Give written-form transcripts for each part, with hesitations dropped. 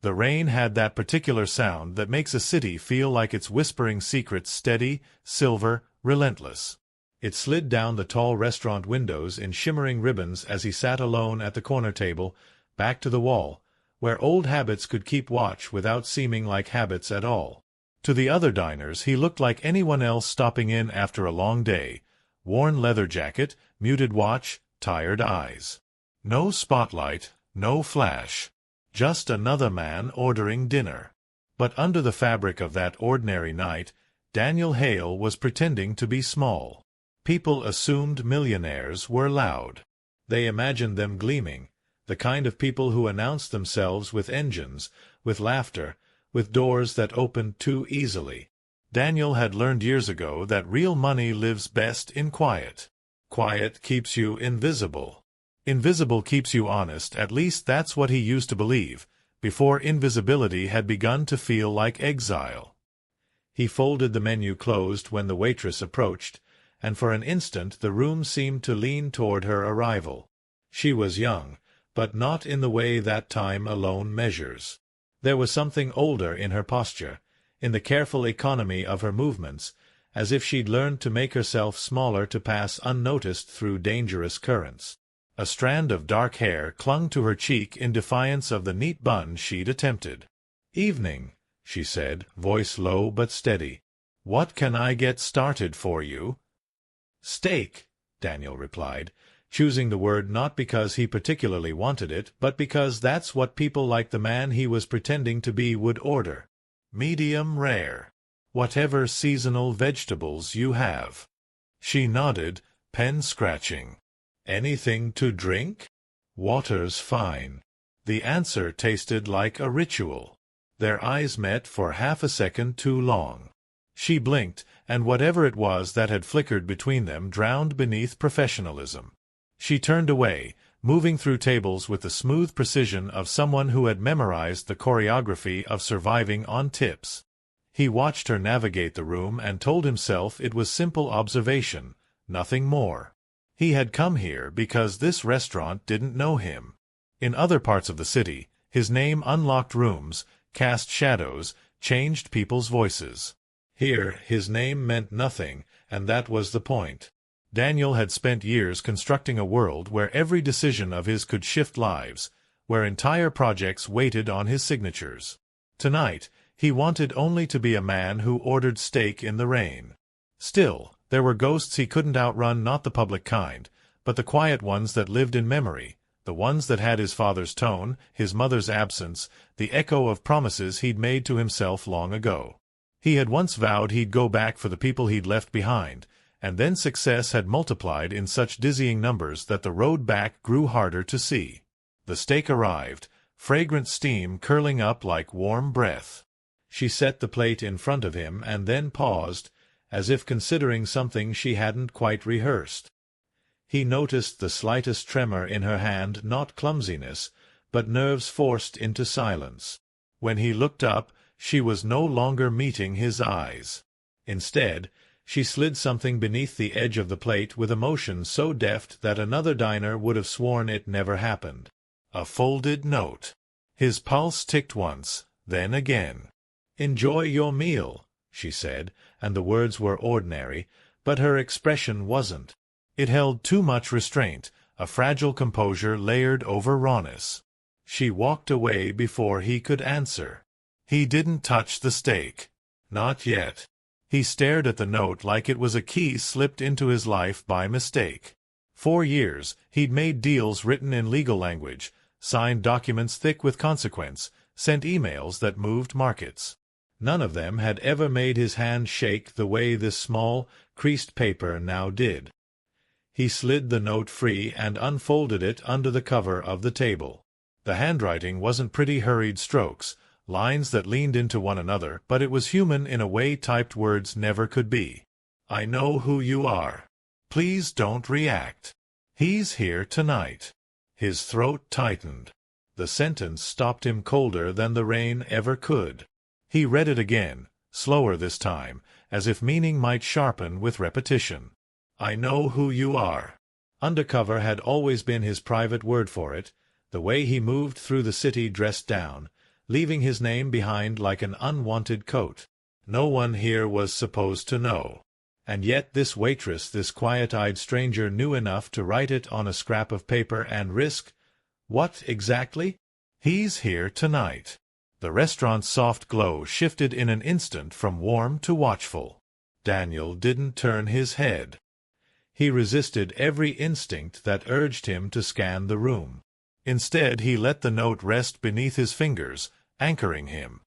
The rain had that particular sound that makes a city feel like it's whispering secrets, steady, silver, relentless. It slid down the tall restaurant windows in shimmering ribbons as he sat alone at the corner table, back to the wall, where old habits could keep watch without seeming like habits at all. To the other diners he looked like anyone else stopping in after a long day, worn leather jacket, muted watch, tired eyes. No spotlight, no flash. Just another man ordering dinner. But under the fabric of that ordinary night, Daniel Hale was pretending to be small. People assumed millionaires were loud. They imagined them gleaming, the kind of people who announce themselves with engines, with laughter, with doors that opened too easily. Daniel had learned years ago that real money lives best in quiet. Quiet keeps you invisible. Invisible keeps you honest, at least that's what he used to believe, before invisibility had begun to feel like exile. He folded the menu closed when the waitress approached, and for an instant the room seemed to lean toward her arrival. She was young, but not in the way that time alone measures. There was something older in her posture, in the careful economy of her movements, as if she'd learned to make herself smaller to pass unnoticed through dangerous currents. A strand of dark hair clung to her cheek in defiance of the neat bun she'd attempted. "Evening," she said, voice low but steady. "What can I get started for you?" "Steak," Daniel replied, choosing the word not because he particularly wanted it, but because that's what people like the man he was pretending to be would order. "Medium rare. Whatever seasonal vegetables you have." She nodded, pen scratching. "Anything to drink?" "Water's fine." The answer tasted like a ritual. Their eyes met for half a second too long. She blinked, and whatever it was that had flickered between them drowned beneath professionalism. She turned away, moving through tables with the smooth precision of someone who had memorized the choreography of surviving on tips. He watched her navigate the room and told himself it was simple observation, nothing more. He had come here because this restaurant didn't know him. In other parts of the city, his name unlocked rooms, cast shadows, changed people's voices. Here, his name meant nothing, and that was the point. Daniel had spent years constructing a world where every decision of his could shift lives, where entire projects waited on his signatures. Tonight, he wanted only to be a man who ordered steak in the rain. Still, there were ghosts he couldn't outrun, not the public kind, but the quiet ones that lived in memory, the ones that had his father's tone, his mother's absence, the echo of promises he'd made to himself long ago. He had once vowed he'd go back for the people he'd left behind, and then success had multiplied in such dizzying numbers that the road back grew harder to see. The steak arrived, fragrant steam curling up like warm breath. She set the plate in front of him and then paused, as if considering something she hadn't quite rehearsed. He noticed the slightest tremor in her hand, not clumsiness, but nerves forced into silence. When he looked up, she was no longer meeting his eyes. Instead, she slid something beneath the edge of the plate with a motion so deft that another diner would have sworn it never happened. A folded note. His pulse ticked once, then again. "Enjoy your meal," she said, and the words were ordinary, but her expression wasn't. It held too much restraint, a fragile composure layered over rawness. She walked away before he could answer. He didn't touch the steak. Not yet. He stared at the note like it was a key slipped into his life by mistake. 4 years, he'd made deals written in legal language, signed documents thick with consequence, sent emails that moved markets. None of them had ever made his hand shake the way this small, creased paper now did. He slid the note free and unfolded it under the cover of the table. The handwriting wasn't pretty hurried strokes, lines that leaned into one another, but it was human in a way typed words never could be. "I know who you are. Please don't react. He's here tonight." His throat tightened. The sentence stopped him colder than the rain ever could. He read it again, slower this time, as if meaning might sharpen with repetition. "I know who you are." Undercover had always been his private word for it, the way he moved through the city dressed down, leaving his name behind like an unwanted coat. No one here was supposed to know. And yet this waitress, this quiet-eyed stranger, knew enough to write it on a scrap of paper and risk— what exactly? He's here tonight. The restaurant's soft glow shifted in an instant from warm to watchful. Daniel didn't turn his head. He resisted every instinct that urged him to scan the room. Instead, he let the note rest beneath his fingers, anchoring him.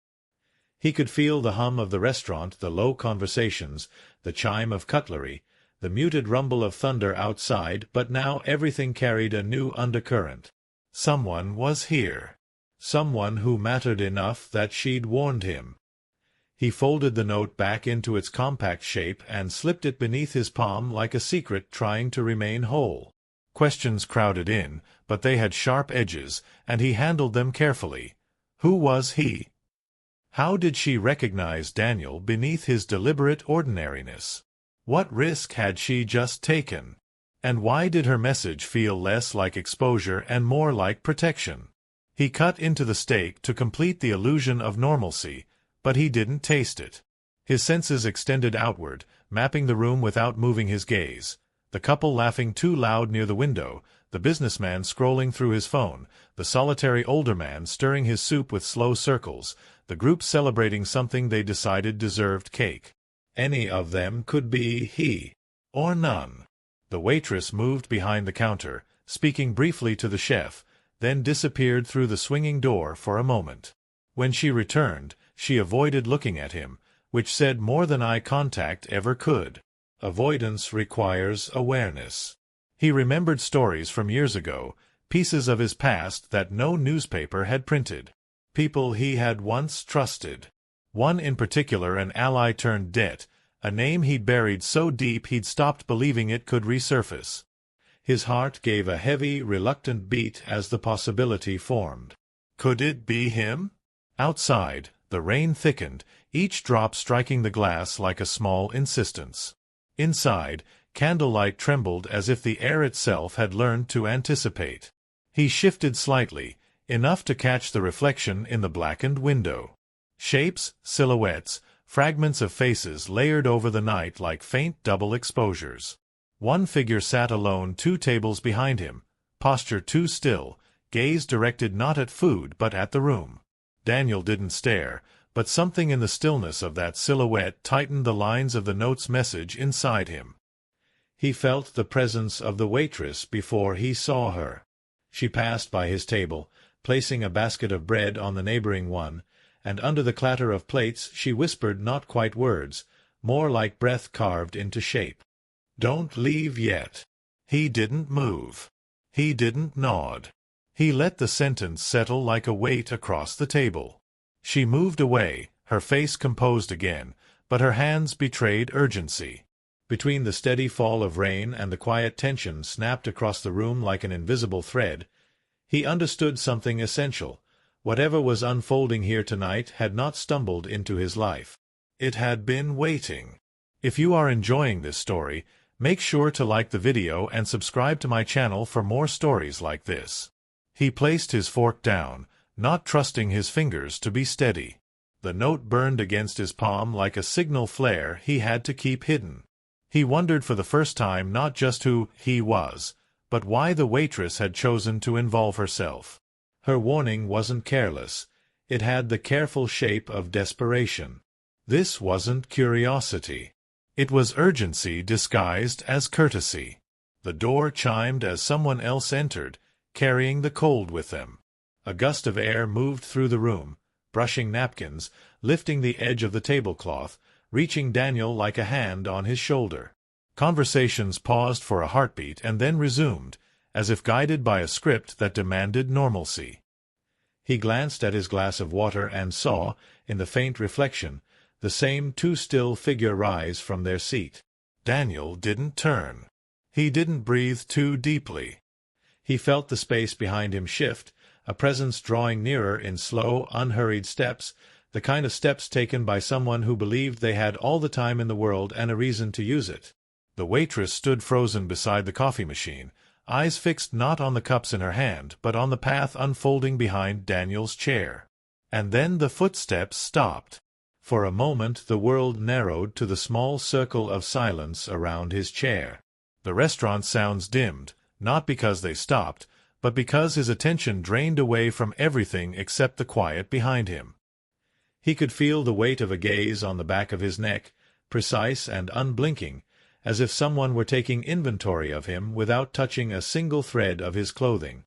He could feel the hum of the restaurant, the low conversations, the chime of cutlery, the muted rumble of thunder outside, but now everything carried a new undercurrent. Someone was here. Someone who mattered enough that she'd warned him. He folded the note back into its compact shape and slipped it beneath his palm like a secret trying to remain whole. Questions crowded in, but they had sharp edges, and he handled them carefully. Who was he? How did she recognize Daniel beneath his deliberate ordinariness? What risk had she just taken? And why did her message feel less like exposure and more like protection? He cut into the steak to complete the illusion of normalcy, but he didn't taste it. His senses extended outward, mapping the room without moving his gaze. The couple laughing too loud near the window, the businessman scrolling through his phone, the solitary older man stirring his soup with slow circles, the group celebrating something they decided deserved cake. Any of them could be he, or none. The waitress moved behind the counter, speaking briefly to the chef, then disappeared through the swinging door for a moment. When she returned, she avoided looking at him, which said more than eye contact ever could. Avoidance requires awareness. He remembered stories from years ago, pieces of his past that no newspaper had printed. People he had once trusted. One in particular, an ally turned debt, a name he'd buried so deep he'd stopped believing it could resurface. His heart gave a heavy, reluctant beat as the possibility formed. Could it be him? Outside, the rain thickened, each drop striking the glass like a small insistence. Inside, candlelight trembled as if the air itself had learned to anticipate. He shifted slightly, enough to catch the reflection in the blackened window. Shapes, silhouettes, fragments of faces layered over the night like faint double exposures. One figure sat alone 2 tables behind him, posture too still, gaze directed not at food but at the room. Daniel didn't stare, but something in the stillness of that silhouette tightened the lines of the note's message inside him. He felt the presence of the waitress before he saw her. She passed by his table, placing a basket of bread on the neighboring one, and under the clatter of plates she whispered not quite words, more like breath carved into shape. "Don't leave yet." He didn't move. He didn't nod. He let the sentence settle like a weight across the table. She moved away, her face composed again, but her hands betrayed urgency. Between the steady fall of rain and the quiet tension snapped across the room like an invisible thread, he understood something essential. Whatever was unfolding here tonight had not stumbled into his life. It had been waiting. If you are enjoying this story, make sure to like the video and subscribe to my channel for more stories like this. He placed his fork down, not trusting his fingers to be steady. The note burned against his palm like a signal flare he had to keep hidden. He wondered for the first time not just who he was, but why the waitress had chosen to involve herself. Her warning wasn't careless. It had the careful shape of desperation. This wasn't curiosity. It was urgency disguised as courtesy. The door chimed as someone else entered, carrying the cold with them. A gust of air moved through the room, brushing napkins, lifting the edge of the tablecloth, reaching Daniel like a hand on his shoulder. Conversations paused for a heartbeat and then resumed, as if guided by a script that demanded normalcy. He glanced at his glass of water and saw, in the faint reflection, the same 2 still figure rise from their seat. Daniel didn't turn. He didn't breathe too deeply. He felt the space behind him shift, a presence drawing nearer in slow, unhurried steps, the kind of steps taken by someone who believed they had all the time in the world and a reason to use it. The waitress stood frozen beside the coffee machine, eyes fixed not on the cups in her hand, but on the path unfolding behind Daniel's chair. And then the footsteps stopped. For a moment the world narrowed to the small circle of silence around his chair. The restaurant sounds dimmed, not because they stopped, but because his attention drained away from everything except the quiet behind him. He could feel the weight of a gaze on the back of his neck, precise and unblinking, as if someone were taking inventory of him without touching a single thread of his clothing.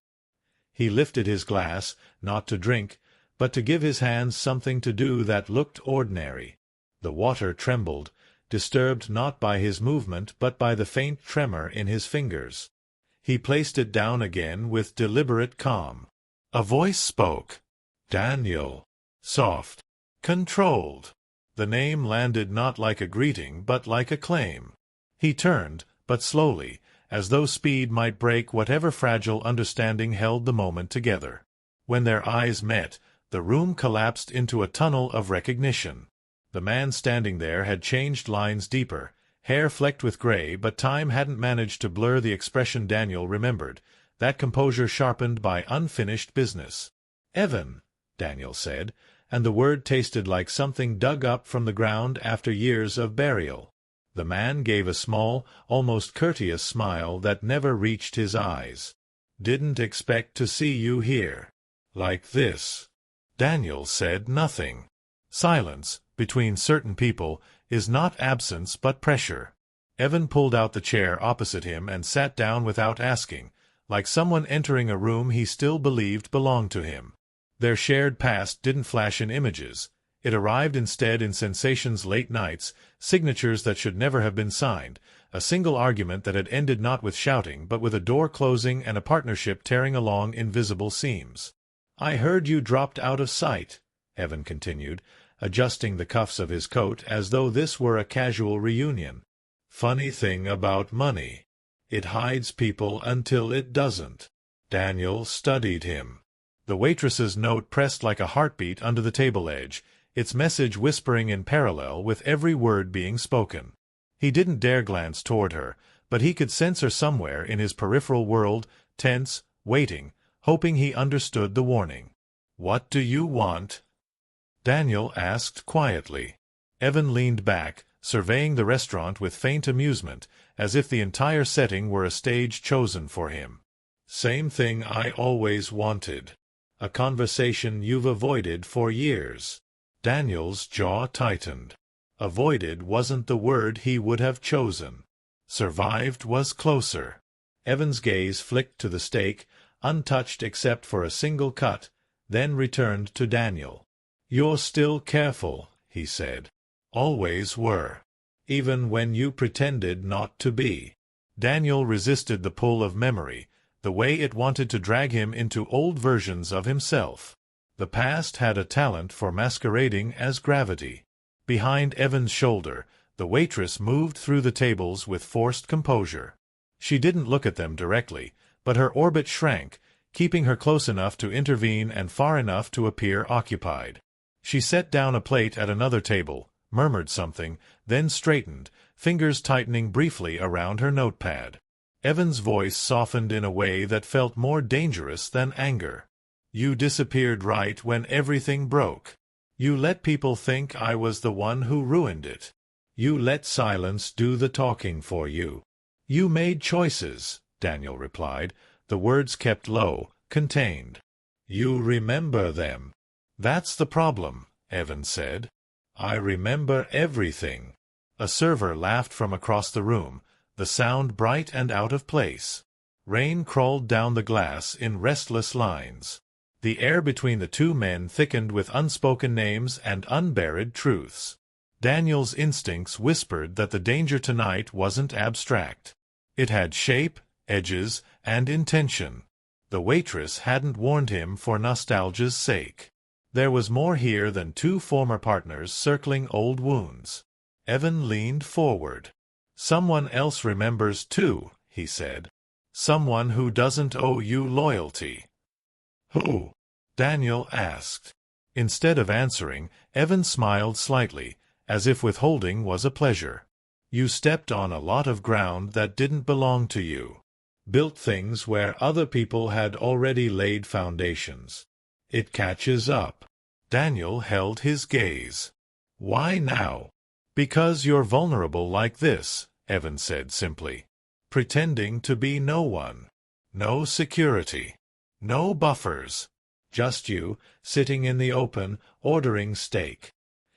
He lifted his glass, not to drink, but to give his hands something to do that looked ordinary. The water trembled, disturbed not by his movement but by the faint tremor in his fingers. He placed it down again with deliberate calm. A voice spoke. "Daniel." Soft. Controlled. The name landed not like a greeting but like a claim. He turned, but slowly, as though speed might break whatever fragile understanding held the moment together. When their eyes met, the room collapsed into a tunnel of recognition. The man standing there had changed lines deeper, hair flecked with gray, but time hadn't managed to blur the expression Daniel remembered, that composure sharpened by unfinished business. "Evan," Daniel said, and the word tasted like something dug up from the ground after years of burial. The man gave a small, almost courteous smile that never reached his eyes. "Didn't expect to see you here. Like this." Daniel said nothing. Silence, between certain people, is not absence but pressure. Evan pulled out the chair opposite him and sat down without asking, like someone entering a room he still believed belonged to him. Their shared past didn't flash in images. It arrived instead in sensations, late nights, signatures that should never have been signed, a single argument that had ended not with shouting but with a door closing and a partnership tearing along invisible seams. "I heard you dropped out of sight," Evan continued, adjusting the cuffs of his coat as though this were a casual reunion. "Funny thing about money. It hides people until it doesn't." Daniel studied him. The waitress's note pressed like a heartbeat under the table edge, its message whispering in parallel with every word being spoken. He didn't dare glance toward her, but he could sense her somewhere in his peripheral world, tense, waiting, hoping he understood the warning. "What do you want?" Daniel asked quietly. Evan leaned back, surveying the restaurant with faint amusement, as if the entire setting were a stage chosen for him. "Same thing I always wanted. A conversation you've avoided for years." Daniel's jaw tightened. Avoided wasn't the word he would have chosen. Survived was closer. Evan's gaze flicked to the steak, untouched except for a single cut, then returned to Daniel. "You're still careful," he said. "Always were. Even when you pretended not to be." Daniel resisted the pull of memory, the way it wanted to drag him into old versions of himself. The past had a talent for masquerading as gravity. Behind Evan's shoulder, the waitress moved through the tables with forced composure. She didn't look at them directly, but her orbit shrank, keeping her close enough to intervene and far enough to appear occupied. She set down a plate at another table, murmured something, then straightened, fingers tightening briefly around her notepad. Evan's voice softened in a way that felt more dangerous than anger. "You disappeared right when everything broke. You let people think I was the one who ruined it. You let silence do the talking for you. You made choices," Daniel replied, the words kept low, contained. "You remember them." "That's the problem," Evan said. "I remember everything." A server laughed from across the room, the sound bright and out of place. Rain crawled down the glass in restless lines. The air between the two men thickened with unspoken names and unburied truths. Daniel's instincts whispered that the danger tonight wasn't abstract. It had shape, edges, and intention. The waitress hadn't warned him for nostalgia's sake. There was more here than two former partners circling old wounds. Evan leaned forward. "Someone else remembers too," he said. "Someone who doesn't owe you loyalty." "Who?" Daniel asked. Instead of answering, Evan smiled slightly, as if withholding was a pleasure. "You stepped on a lot of ground that didn't belong to you. Built things where other people had already laid foundations. It catches up." Daniel held his gaze. "Why now?" "Because you're vulnerable like this," Evan said simply. "Pretending to be no one. No security. No buffers. Just you, sitting in the open, ordering steak."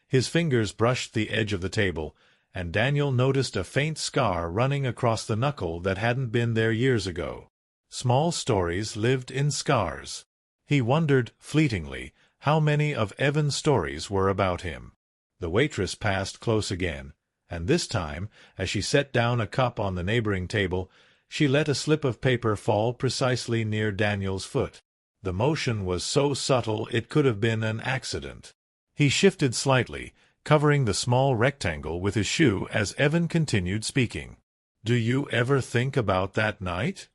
His fingers brushed the edge of the table, and Daniel noticed a faint scar running across the knuckle that hadn't been there years ago. Small stories lived in scars. He wondered, fleetingly, how many of Evan's stories were about him. The waitress passed close again, and this time, as she set down a cup on the neighboring table, she let a slip of paper fall precisely near Daniel's foot. The motion was so subtle it could have been an accident. He shifted slightly, covering the small rectangle with his shoe as Evan continued speaking. "Do you ever think about that night?"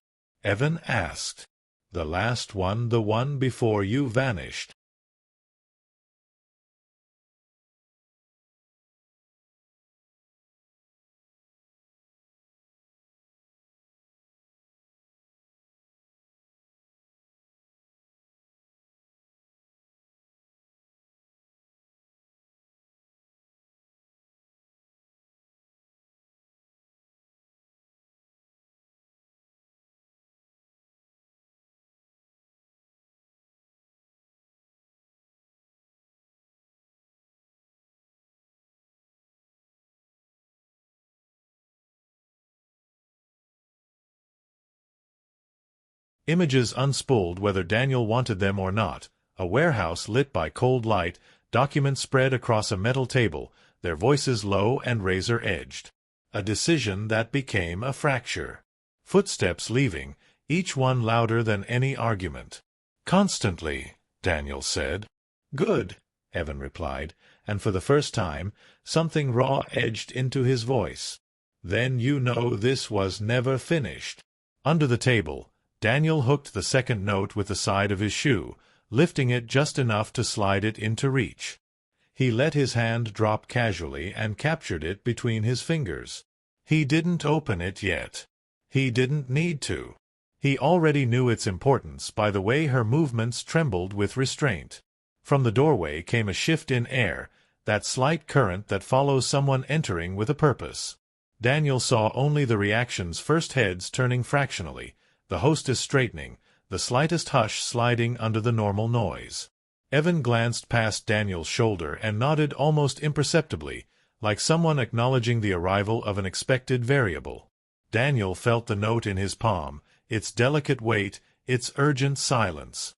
Evan asked. "The last one, the one before you vanished." Images unspooled whether Daniel wanted them or not. A warehouse lit by cold light, documents spread across a metal table, their voices low and razor-edged. A decision that became a fracture. Footsteps leaving, each one louder than any argument. "Constantly," Daniel said. "Good," Evan replied, and for the first time, something raw edged into his voice. "Then you know this was never finished." Under the table, Daniel hooked the second note with the side of his shoe, lifting it just enough to slide it into reach. He let his hand drop casually and captured it between his fingers. He didn't open it yet. He didn't need to. He already knew its importance by the way her movements trembled with restraint. From the doorway came a shift in air, that slight current that follows someone entering with a purpose. Daniel saw only the reactions, first heads turning fractionally, the hostess straightening, the slightest hush sliding under the normal noise. Evan glanced past Daniel's shoulder and nodded almost imperceptibly, like someone acknowledging the arrival of an expected variable. Daniel felt the note in his palm, its delicate weight, its urgent silence.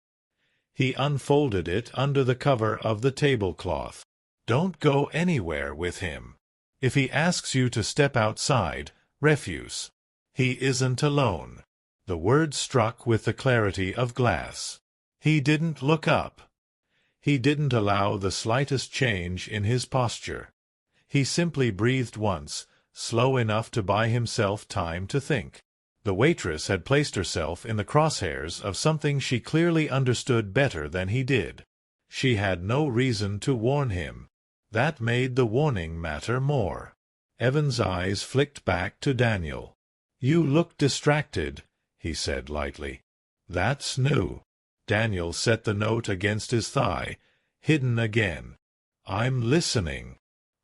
He unfolded it under the cover of the tablecloth. "Don't go anywhere with him. If he asks you to step outside, refuse. He isn't alone." The words struck with the clarity of glass. He didn't look up. He didn't allow the slightest change in his posture. He simply breathed once, slow enough to buy himself time to think. The waitress had placed herself in the crosshairs of something she clearly understood better than he did. She had no reason to warn him. That made the warning matter more. Evan's eyes flicked back to Daniel. "You look distracted," he said lightly. "That's new." Daniel set the note against his thigh, hidden again. "I'm listening."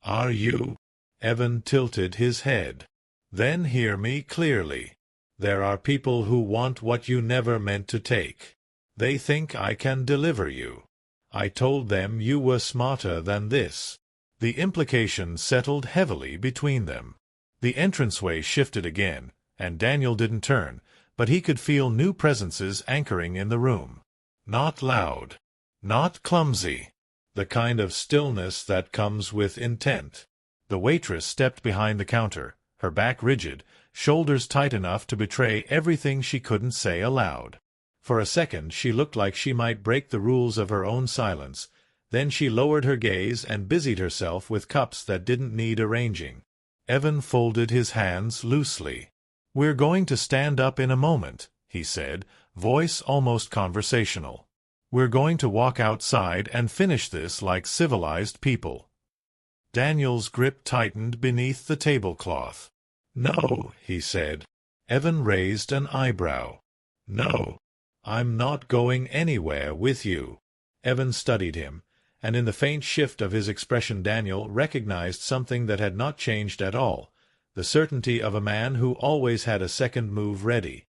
"Are you?" Evan tilted his head. "Then hear me clearly. There are people who want what you never meant to take. They think I can deliver you. I told them you were smarter than this." The implication settled heavily between them. The entranceway shifted again, and Daniel didn't turn, but he could feel new presences anchoring in the room. Not loud. Not clumsy. The kind of stillness that comes with intent. The waitress stepped behind the counter, her back rigid, shoulders tight enough to betray everything she couldn't say aloud. For a second she looked like she might break the rules of her own silence. Then she lowered her gaze and busied herself with cups that didn't need arranging. Evan folded his hands loosely. "We're going to stand up in a moment," he said, voice almost conversational. "We're going to walk outside and finish this like civilized people." Daniel's grip tightened beneath the tablecloth. "No," he said. Evan raised an eyebrow. "No. I'm not going anywhere with you." Evan studied him, and in the faint shift of his expression Daniel recognized something that had not changed at all, the certainty of a man who always had a second move ready.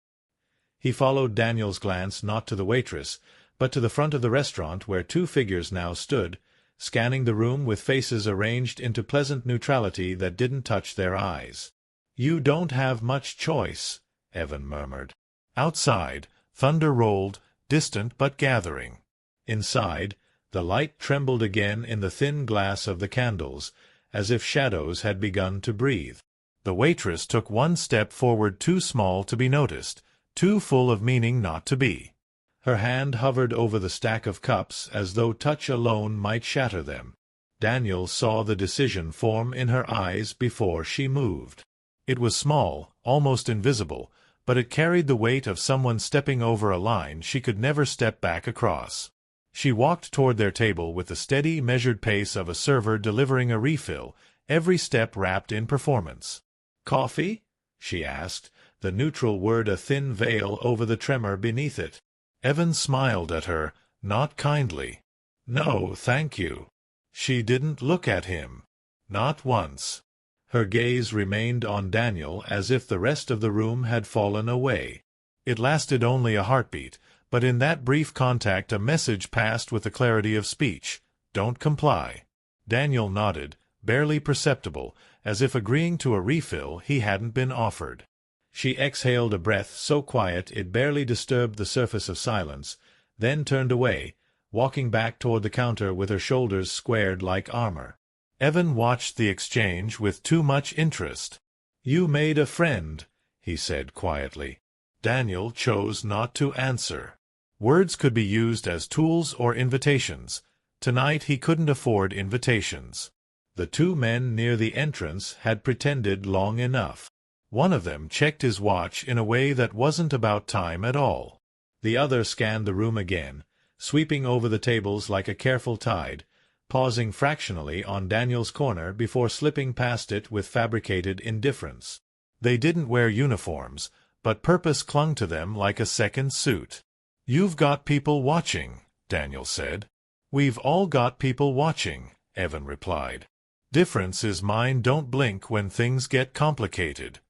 He followed Daniel's glance not to the waitress, but to the front of the restaurant where two figures now stood, scanning the room with faces arranged into pleasant neutrality that didn't touch their eyes. "You don't have much choice," Evan murmured. Outside, thunder rolled, distant but gathering. Inside, the light trembled again in the thin glass of the candles, as if shadows had begun to breathe. The waitress took one step forward, too small to be noticed, too full of meaning not to be. Her hand hovered over the stack of cups as though touch alone might shatter them. Daniel saw the decision form in her eyes before she moved. It was small, almost invisible, but it carried the weight of someone stepping over a line she could never step back across. She walked toward their table with the steady, measured pace of a server delivering a refill, every step wrapped in performance. "Coffee?" she asked, the neutral word a thin veil over the tremor beneath it. Evan smiled at her, not kindly. "No, thank you." She didn't look at him. Not once. Her gaze remained on Daniel as if the rest of the room had fallen away. It lasted only a heartbeat, but in that brief contact a message passed with the clarity of speech. "Don't comply." Daniel nodded, barely perceptible, as if agreeing to a refill he hadn't been offered. She exhaled a breath so quiet it barely disturbed the surface of silence, then turned away, walking back toward the counter with her shoulders squared like armor. Evan watched the exchange with too much interest. "You made a friend," he said quietly. Daniel chose not to answer. Words could be used as tools or invitations. Tonight he couldn't afford invitations. The two men near the entrance had pretended long enough. One of them checked his watch in a way that wasn't about time at all. The other scanned the room again, sweeping over the tables like a careful tide, pausing fractionally on Daniel's corner before slipping past it with fabricated indifference. They didn't wear uniforms, but purpose clung to them like a second suit. "You've got people watching," Daniel said. "We've all got people watching," Evan replied. "Difference is mine don't blink when things get complicated."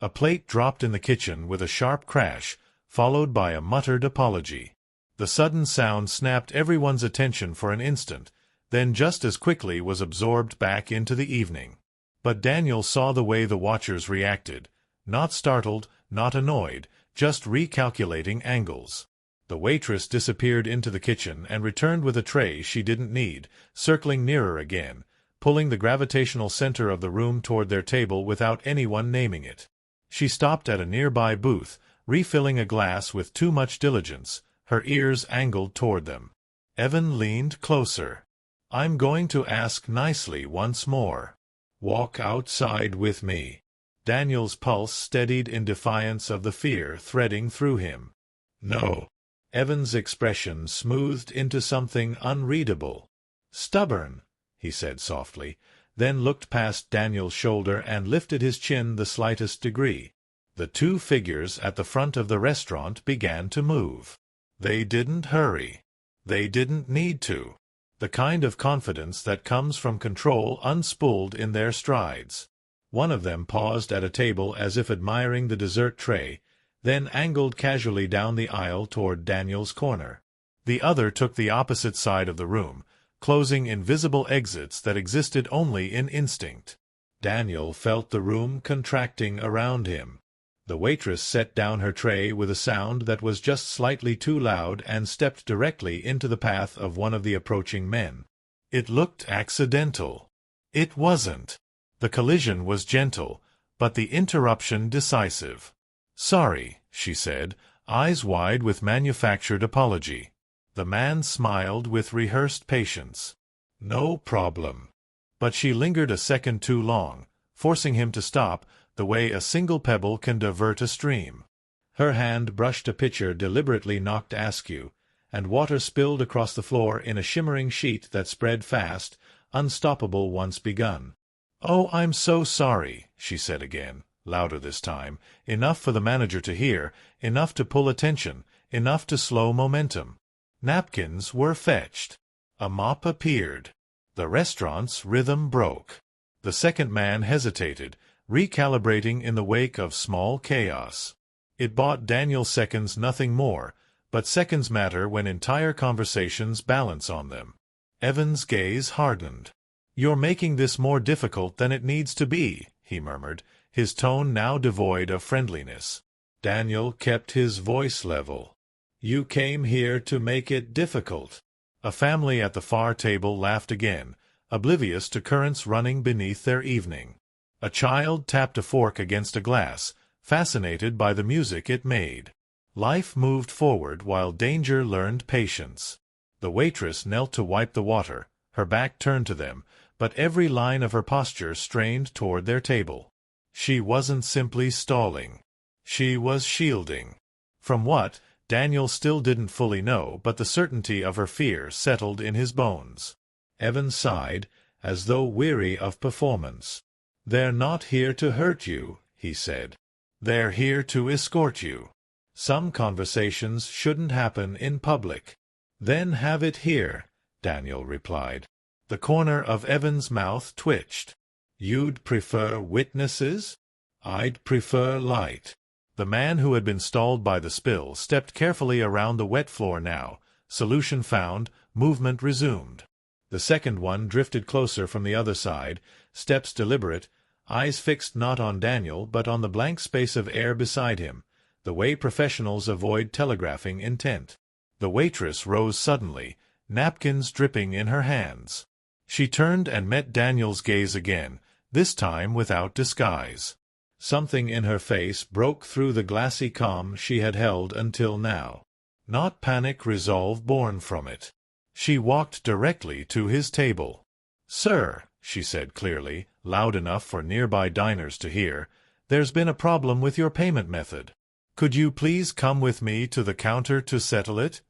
A plate dropped in the kitchen with a sharp crash, followed by a muttered apology. The sudden sound snapped everyone's attention for an instant, then just as quickly was absorbed back into the evening. But Daniel saw the way the watchers reacted. Not startled, not annoyed, just recalculating angles. The waitress disappeared into the kitchen and returned with a tray she didn't need, circling nearer again, pulling the gravitational center of the room toward their table without anyone naming it. She stopped at a nearby booth, refilling a glass with too much diligence, her ears angled toward them. Evan leaned closer. "I'm going to ask nicely once more. Walk outside with me." Daniel's pulse steadied in defiance of the fear threading through him. "No." Evan's expression smoothed into something unreadable. "Stubborn," he said softly, then looked past Daniel's shoulder and lifted his chin the slightest degree. The two figures at the front of the restaurant began to move. They didn't hurry. They didn't need to. The kind of confidence that comes from control unspooled in their strides. One of them paused at a table as if admiring the dessert tray, then angled casually down the aisle toward Daniel's corner. The other took the opposite side of the room, closing invisible exits that existed only in instinct. Daniel felt the room contracting around him. The waitress set down her tray with a sound that was just slightly too loud and stepped directly into the path of one of the approaching men. It looked accidental. It wasn't. The collision was gentle, but the interruption decisive. "Sorry," she said, eyes wide with manufactured apology. The man smiled with rehearsed patience. "No problem." But she lingered a second too long, forcing him to stop, the way a single pebble can divert a stream. Her hand brushed a pitcher deliberately knocked askew, and water spilled across the floor in a shimmering sheet that spread fast, unstoppable once begun. "Oh, I'm so sorry," she said again, louder this time, enough for the manager to hear, enough to pull attention, enough to slow momentum. Napkins were fetched. A mop appeared. The restaurant's rhythm broke. The second man hesitated, recalibrating in the wake of small chaos. It bought Daniel seconds, nothing more, but seconds matter when entire conversations balance on them. Evan's gaze hardened. "You're making this more difficult than it needs to be," he murmured, his tone now devoid of friendliness. Daniel kept his voice level. "You came here to make it difficult." A family at the far table laughed again, oblivious to currents running beneath their evening. A child tapped a fork against a glass, fascinated by the music it made. Life moved forward while danger learned patience. The waitress knelt to wipe the water, her back turned to them, but every line of her posture strained toward their table. She wasn't simply stalling. She was shielding. From what, Daniel still didn't fully know, but the certainty of her fear settled in his bones. Evan sighed, as though weary of performance. "They're not here to hurt you," he said. "They're here to escort you. Some conversations shouldn't happen in public." "Then have it here," Daniel replied. The corner of Evan's mouth twitched. "You'd prefer witnesses?" "I'd prefer light." The man who had been stalled by the spill stepped carefully around the wet floor now. Solution found, movement resumed. The second one drifted closer from the other side, steps deliberate, eyes fixed not on Daniel but on the blank space of air beside him, the way professionals avoid telegraphing intent. The waitress rose suddenly, napkins dripping in her hands. She turned and met Daniel's gaze again, this time without disguise. Something in her face broke through the glassy calm she had held until now. Not panic, resolve born from it. She walked directly to his table. "Sir," she said clearly, loud enough for nearby diners to hear, "there's been a problem with your payment method. Could you please come with me to the counter to settle it?"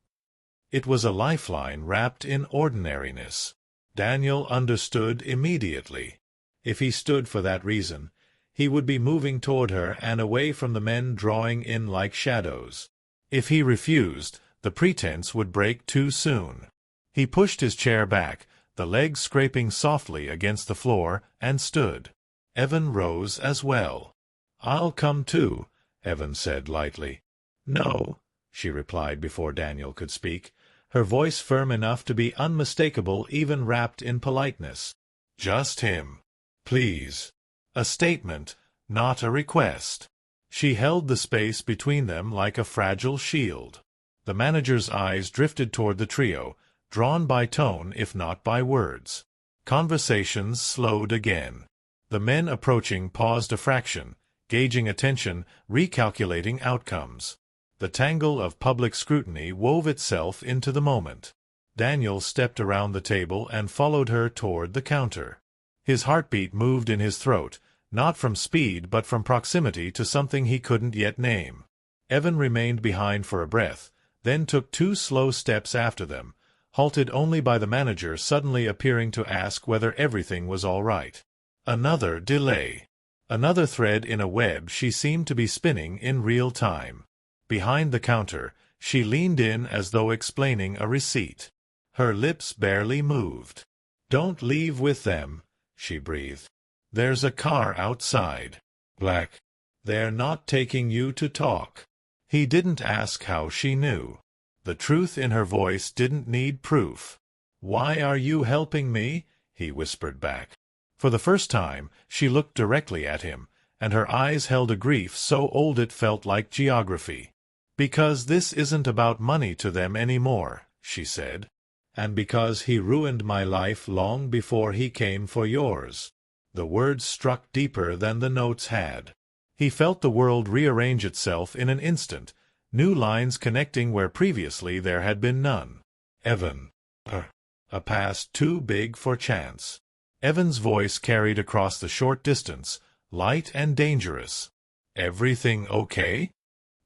It was a lifeline wrapped in ordinariness. Daniel understood immediately. If he stood for that reason, he would be moving toward her and away from the men drawing in like shadows. If he refused, the pretense would break too soon. He pushed his chair back, the legs scraping softly against the floor, and stood. Evan rose as well. "I'll come too," Evan said lightly. "No," she replied before Daniel could speak, her voice firm enough to be unmistakable even wrapped in politeness. "Just him. Please." A statement, not a request. She held the space between them like a fragile shield. The manager's eyes drifted toward the trio, drawn by tone if not by words. Conversations slowed again. The men approaching paused a fraction, gauging attention, recalculating outcomes. The tangle of public scrutiny wove itself into the moment. Daniel stepped around the table and followed her toward the counter. His heartbeat moved in his throat, not from speed but from proximity to something he couldn't yet name. Evan remained behind for a breath, then took 2 slow steps after them, halted only by the manager suddenly appearing to ask whether everything was all right. Another delay. Another thread in a web she seemed to be spinning in real time. Behind the counter, she leaned in as though explaining a receipt. Her lips barely moved. "Don't leave with them," she breathed. "There's a car outside. Black. They're not taking you to talk." He didn't ask how she knew. The truth in her voice didn't need proof. "Why are you helping me?" he whispered back. For the first time, she looked directly at him, and her eyes held a grief so old it felt like geography. "Because this isn't about money to them anymore," she said. "And because he ruined my life long before he came for yours." The words struck deeper than the notes had. He felt the world rearrange itself in an instant, new lines connecting where previously there had been none. Evan. A past too big for chance. Evan's voice carried across the short distance, light and dangerous. "Everything okay?"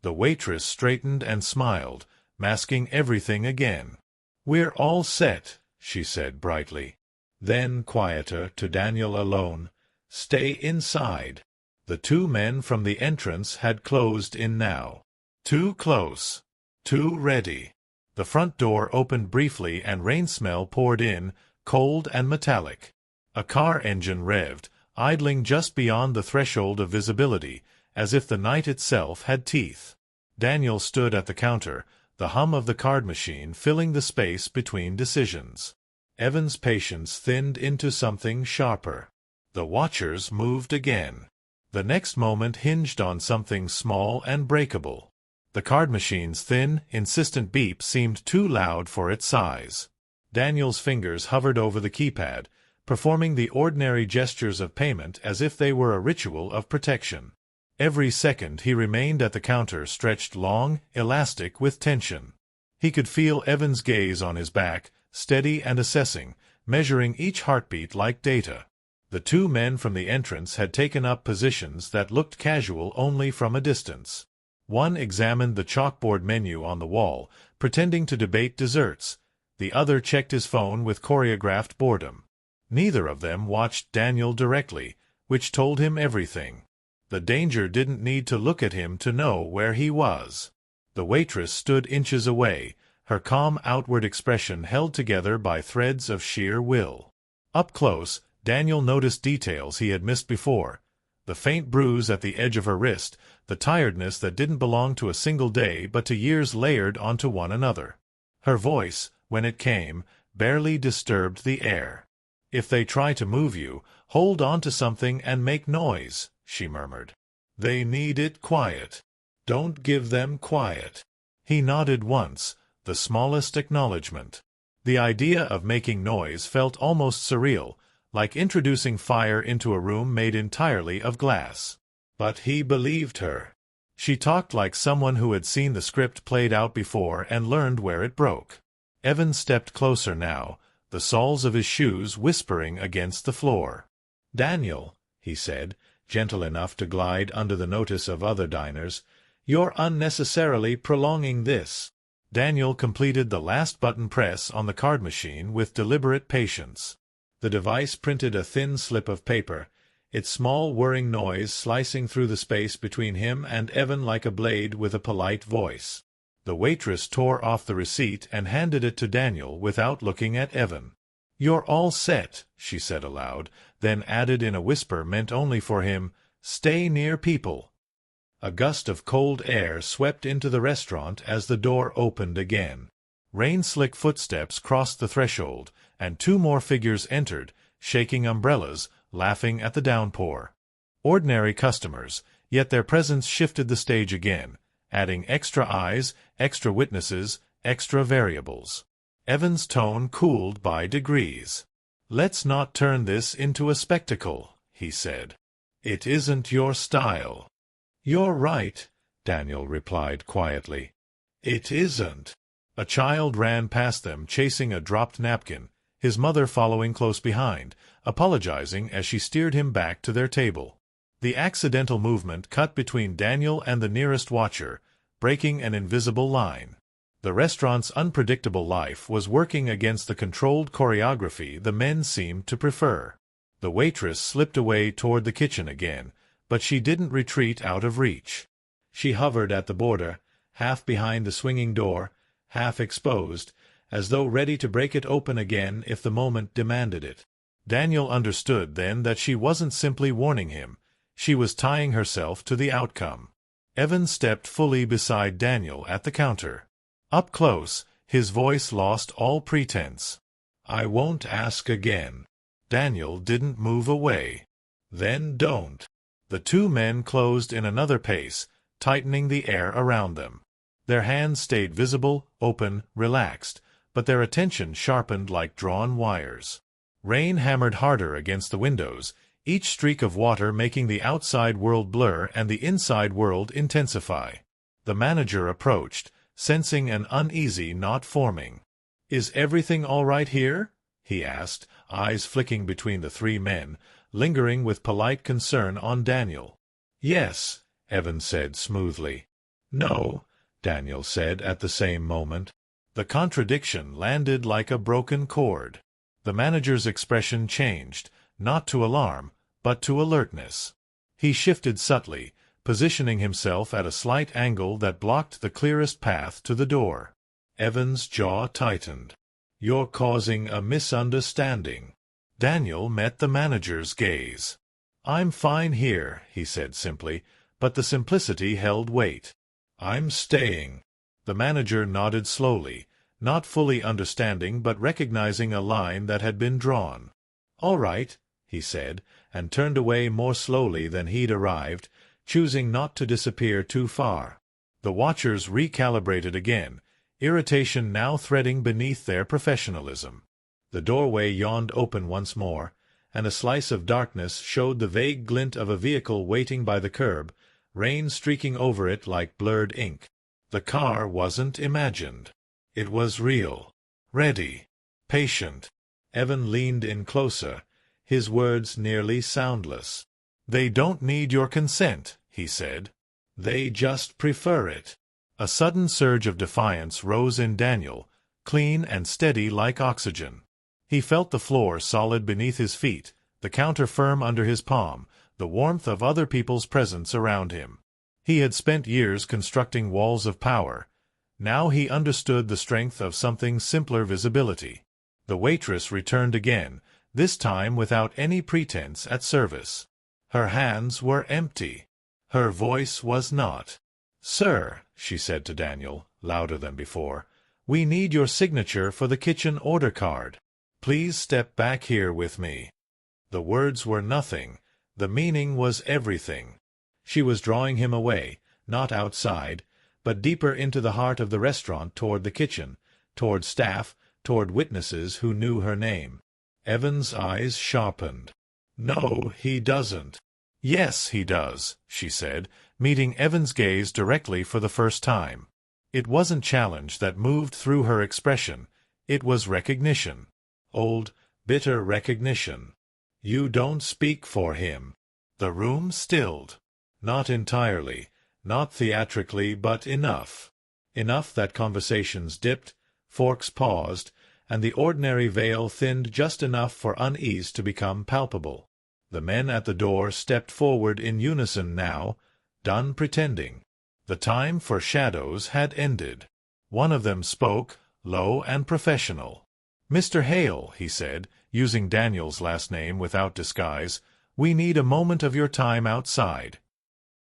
The waitress straightened and smiled, masking everything again. "We're all set," she said brightly. Then, quieter, to Daniel alone, "Stay inside." The 2 men from the entrance had closed in now. Too close. Too ready. The front door opened briefly and rain smell poured in, cold and metallic. A car engine revved, idling just beyond the threshold of visibility, as if the night itself had teeth. Daniel stood at the counter, the hum of the card machine filling the space between decisions. Evan's patience thinned into something sharper. The watchers moved again. The next moment hinged on something small and breakable. The card machine's thin, insistent beep seemed too loud for its size. Daniel's fingers hovered over the keypad, performing the ordinary gestures of payment as if they were a ritual of protection. Every second he remained at the counter stretched long, elastic with tension. He could feel Evan's gaze on his back, steady and assessing, measuring each heartbeat like data. The two men from the entrance had taken up positions that looked casual only from a distance. One examined the chalkboard menu on the wall, pretending to debate desserts. The other checked his phone with choreographed boredom. Neither of them watched Daniel directly, which told him everything. The danger didn't need to look at him to know where he was. The waitress stood inches away, her calm outward expression held together by threads of sheer will. Up close, Daniel noticed details he had missed before. The faint bruise at the edge of her wrist, the tiredness that didn't belong to a single day but to years layered onto one another. Her voice, when it came, barely disturbed the air. "If they try to move you, hold on to something and make noise," she murmured. "They need it quiet. Don't give them quiet." He nodded once, the smallest acknowledgement. The idea of making noise felt almost surreal, like introducing fire into a room made entirely of glass. But he believed her. She talked like someone who had seen the script played out before and learned where it broke. Evan stepped closer now, the soles of his shoes whispering against the floor. "Daniel," he said, gentle enough to glide under the notice of other diners, "you're unnecessarily prolonging this." Daniel completed the last button press on the card machine with deliberate patience. The device printed a thin slip of paper, its small whirring noise slicing through the space between him and Evan like a blade with a polite voice. The waitress tore off the receipt and handed it to Daniel without looking at Evan. "You're all set," she said aloud, then added in a whisper meant only for him, "Stay near people." A gust of cold air swept into the restaurant as the door opened again. Rain-slick footsteps crossed the threshold, and two more figures entered, shaking umbrellas, laughing at the downpour. Ordinary customers, yet their presence shifted the stage again, adding extra eyes, extra witnesses, extra variables. Evan's tone cooled by degrees. "Let's not turn this into a spectacle," he said. "It isn't your style." "You're right," Daniel replied quietly. "It isn't." A child ran past them chasing a dropped napkin, his mother following close behind, apologizing as she steered him back to their table. The accidental movement cut between Daniel and the nearest watcher, breaking an invisible line. The restaurant's unpredictable life was working against the controlled choreography the men seemed to prefer. The waitress slipped away toward the kitchen again, but she didn't retreat out of reach. She hovered at the border, half behind the swinging door, half exposed, as though ready to break it open again if the moment demanded it. Daniel understood then that she wasn't simply warning him. She was tying herself to the outcome. Evan stepped fully beside Daniel at the counter. Up close, his voice lost all pretense. "I won't ask again." Daniel didn't move away. "Then don't." The two men closed in another pace, tightening the air around them. Their hands stayed visible, open, relaxed, but their attention sharpened like drawn wires. Rain hammered harder against the windows, each streak of water making the outside world blur and the inside world intensify. The manager approached, sensing an uneasy knot forming. "Is everything all right here?" he asked, eyes flicking between the three men, lingering with polite concern on Daniel. "Yes," Evan said smoothly. "No," Daniel said at the same moment. The contradiction landed like a broken chord. The manager's expression changed, not to alarm, but to alertness. He shifted subtly, positioning himself at a slight angle that blocked the clearest path to the door. Evan's jaw tightened. "You're causing a misunderstanding." Daniel met the manager's gaze. "I'm fine here," he said simply, but the simplicity held weight. "I'm staying." The manager nodded slowly, not fully understanding but recognizing a line that had been drawn. "All right," he said, and turned away more slowly than he'd arrived, choosing not to disappear too far. The watchers recalibrated again, irritation now threading beneath their professionalism. The doorway yawned open once more, and a slice of darkness showed the vague glint of a vehicle waiting by the curb, rain streaking over it like blurred ink. The car wasn't imagined. It was real. Ready. Patient. Evan leaned in closer, his words nearly soundless. "They don't need your consent," he said. "They just prefer it." A sudden surge of defiance rose in Daniel, clean and steady like oxygen. He felt the floor solid beneath his feet, the counter firm under his palm, the warmth of other people's presence around him. He had spent years constructing walls of power. Now he understood the strength of something simpler visibility. The waitress returned again, this time without any pretense at service. Her hands were empty. Her voice was not. "Sir," she said to Daniel, louder than before, "we need your signature for the kitchen order card. Please step back here with me." The words were nothing. The meaning was everything. She was drawing him away, not outside, but deeper into the heart of the restaurant toward the kitchen, toward staff, toward witnesses who knew her name. Evan's eyes sharpened. "No, he doesn't." "Yes, he does," she said, meeting Evan's gaze directly for the first time. It wasn't challenge that moved through her expression. It was recognition. Old, bitter recognition. "You don't speak for him." The room stilled. Not entirely, not theatrically, but enough. Enough that conversations dipped, forks paused, and the ordinary veil thinned just enough for unease to become palpable. The men at the door stepped forward in unison now, done pretending. The time for shadows had ended. One of them spoke, low and professional. "Mr. Hale," he said, using Daniel's last name without disguise, "we need a moment of your time outside."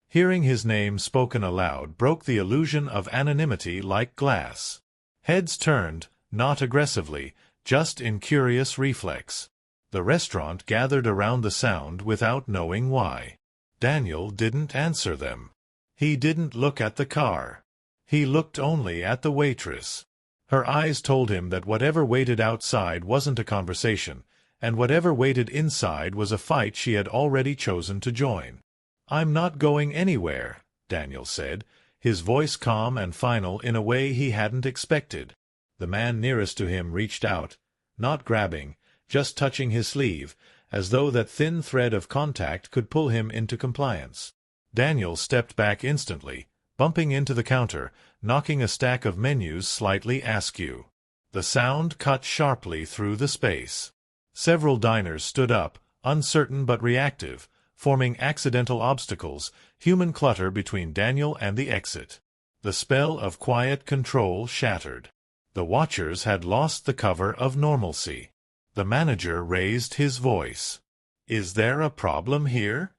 Hearing his name spoken aloud broke the illusion of anonymity like glass. Heads turned, not aggressively, just in curious reflex. The restaurant gathered around the sound without knowing why. Daniel didn't answer them. He didn't look at the car. He looked only at the waitress. Her eyes told him that whatever waited outside wasn't a conversation, and whatever waited inside was a fight she had already chosen to join. "I'm not going anywhere," Daniel said, his voice calm and final in a way he hadn't expected. The man nearest to him reached out, not grabbing, just touching his sleeve, as though that thin thread of contact could pull him into compliance. Daniel stepped back instantly, bumping into the counter, knocking a stack of menus slightly askew. The sound cut sharply through the space. Several diners stood up, uncertain but reactive, forming accidental obstacles, human clutter between Daniel and the exit. The spell of quiet control shattered. The watchers had lost the cover of normalcy. The manager raised his voice. "Is there a problem here?"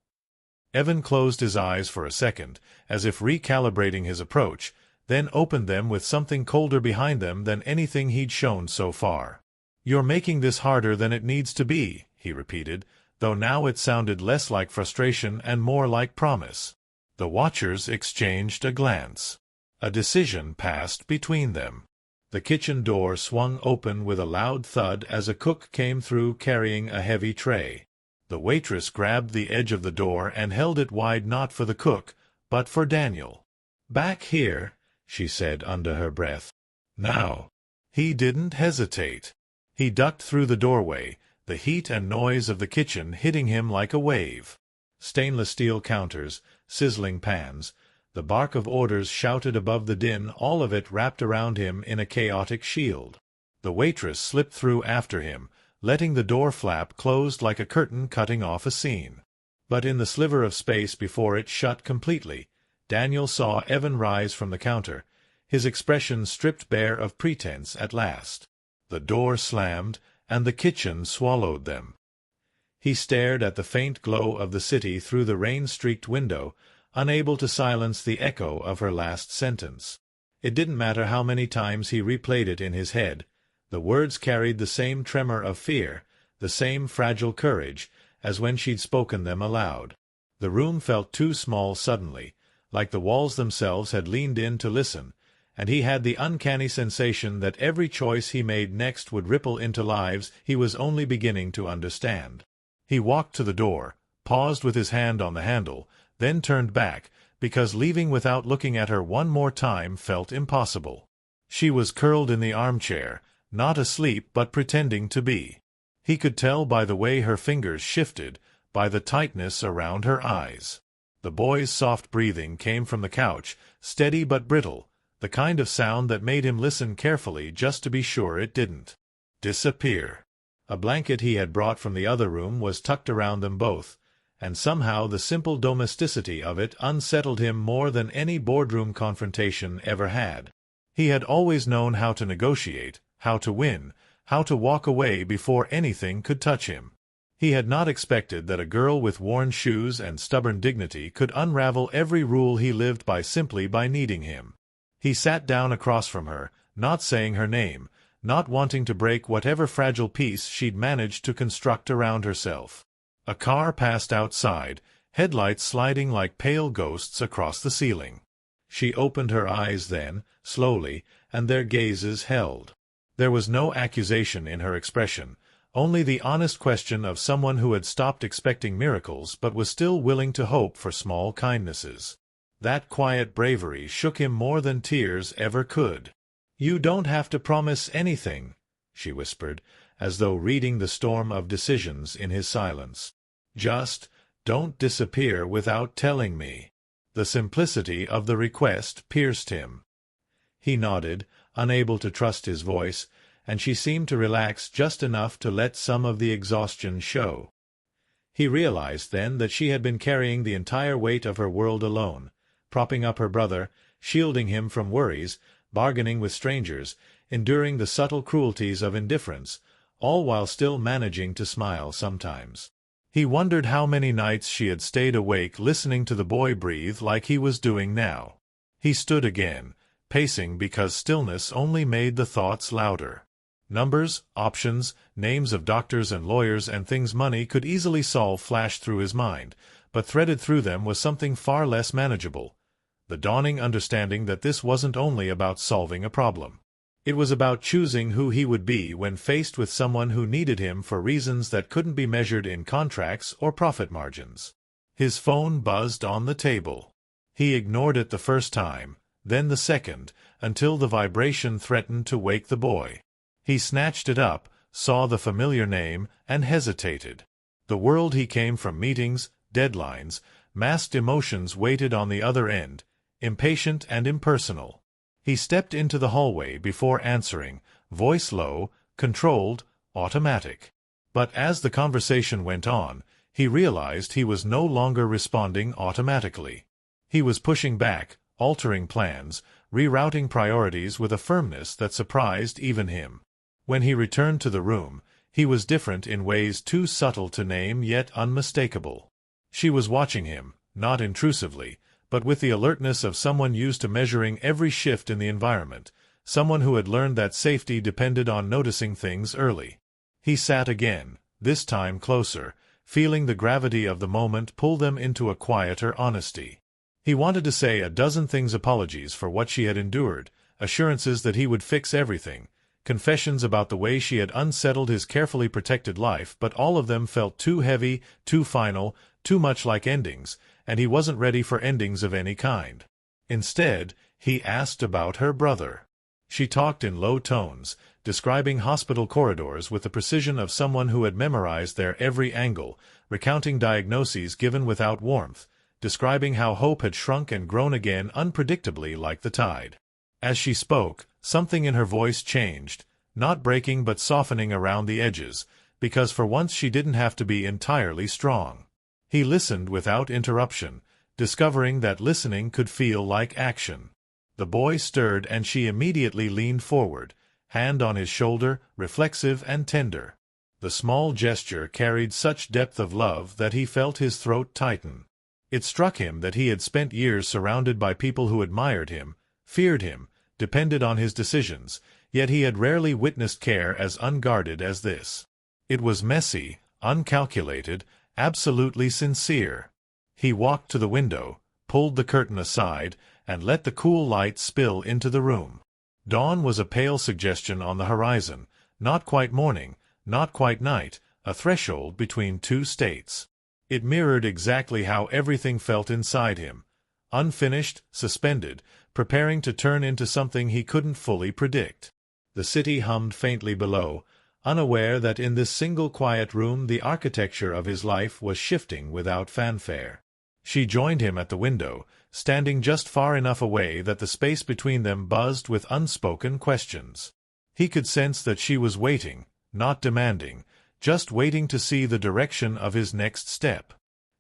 Evan closed his eyes for a second, as if recalibrating his approach, then opened them with something colder behind them than anything he'd shown so far. "You're making this harder than it needs to be," he repeated, though now it sounded less like frustration and more like promise. The watchers exchanged a glance. A decision passed between them. The kitchen door swung open with a loud thud as a cook came through carrying a heavy tray. The waitress grabbed the edge of the door and held it wide not for the cook, but for Daniel. "Back here," she said under her breath. "Now." He didn't hesitate. He ducked through the doorway, the heat and noise of the kitchen hitting him like a wave. Stainless steel counters, sizzling pans, the bark of orders shouted above the din, all of it wrapped around him in a chaotic shield. The waitress slipped through after him, letting the door flap closed like a curtain cutting off a scene. But in the sliver of space before it shut completely, Daniel saw Evan rise from the counter, his expression stripped bare of pretense at last. The door slammed, and the kitchen swallowed them. He stared at the faint glow of the city through the rain-streaked window, unable to silence the echo of her last sentence. It didn't matter how many times he replayed it in his head. The words carried the same tremor of fear, the same fragile courage, as when she'd spoken them aloud. The room felt too small suddenly, like the walls themselves had leaned in to listen, and he had the uncanny sensation that every choice he made next would ripple into lives he was only beginning to understand. He walked to the door, paused with his hand on the handle, then turned back, because leaving without looking at her one more time felt impossible. She was curled in the armchair, not asleep but pretending to be. He could tell by the way her fingers shifted, by the tightness around her eyes. The boy's soft breathing came from the couch, steady but brittle, the kind of sound that made him listen carefully just to be sure it didn't disappear. A blanket he had brought from the other room was tucked around them both, and somehow the simple domesticity of it unsettled him more than any boardroom confrontation ever had. He had always known how to negotiate, how to win, how to walk away before anything could touch him. He had not expected that a girl with worn shoes and stubborn dignity could unravel every rule he lived by simply by needing him. He sat down across from her, not saying her name, not wanting to break whatever fragile peace she'd managed to construct around herself. A car passed outside, headlights sliding like pale ghosts across the ceiling. She opened her eyes then, slowly, and their gazes held. There was no accusation in her expression, only the honest question of someone who had stopped expecting miracles but was still willing to hope for small kindnesses. That quiet bravery shook him more than tears ever could. "You don't have to promise anything," she whispered, as though reading the storm of decisions in his silence. "Just don't disappear without telling me." The simplicity of the request pierced him. He nodded, unable to trust his voice, and she seemed to relax just enough to let some of the exhaustion show. He realized then that she had been carrying the entire weight of her world alone, propping up her brother, shielding him from worries, bargaining with strangers, enduring the subtle cruelties of indifference, all while still managing to smile sometimes. He wondered how many nights she had stayed awake listening to the boy breathe like he was doing now. He stood again, pacing because stillness only made the thoughts louder. Numbers, options, names of doctors and lawyers and things money could easily solve flashed through his mind, but threaded through them was something far less manageable. The dawning understanding that this wasn't only about solving a problem. It was about choosing who he would be when faced with someone who needed him for reasons that couldn't be measured in contracts or profit margins. His phone buzzed on the table. He ignored it the first time, then the second, until the vibration threatened to wake the boy. He snatched it up, saw the familiar name, and hesitated. The world he came from, meetings, deadlines, masked emotions waited on the other end, impatient and impersonal. He stepped into the hallway before answering, voice low, controlled, automatic. But as the conversation went on, he realized he was no longer responding automatically. He was pushing back, altering plans, rerouting priorities with a firmness that surprised even him. When he returned to the room, he was different in ways too subtle to name yet unmistakable. She was watching him, not intrusively, but with the alertness of someone used to measuring every shift in the environment, someone who had learned that safety depended on noticing things early. He sat again, this time closer, feeling the gravity of the moment pull them into a quieter honesty. He wanted to say a dozen things, apologies for what she had endured, assurances that he would fix everything, confessions about the way she had unsettled his carefully protected life, but all of them felt too heavy, too final, too much like endings, and he wasn't ready for endings of any kind. Instead, he asked about her brother. She talked in low tones, describing hospital corridors with the precision of someone who had memorized their every angle, recounting diagnoses given without warmth, describing how hope had shrunk and grown again unpredictably like the tide. As she spoke, something in her voice changed, not breaking but softening around the edges, because for once she didn't have to be entirely strong. He listened without interruption, discovering that listening could feel like action. The boy stirred, and she immediately leaned forward, hand on his shoulder, reflexive and tender. The small gesture carried such depth of love that he felt his throat tighten. It struck him that he had spent years surrounded by people who admired him, feared him, depended on his decisions, yet he had rarely witnessed care as unguarded as this. It was messy, uncalculated, absolutely sincere. He walked to the window, pulled the curtain aside, and let the cool light spill into the room. Dawn was a pale suggestion on the horizon, not quite morning, not quite night, a threshold between two states. It mirrored exactly how everything felt inside him, unfinished, suspended, preparing to turn into something he couldn't fully predict. The city hummed faintly below, unaware that in this single quiet room the architecture of his life was shifting without fanfare. She joined him at the window, standing just far enough away that the space between them buzzed with unspoken questions. He could sense that she was waiting, not demanding, just waiting to see the direction of his next step.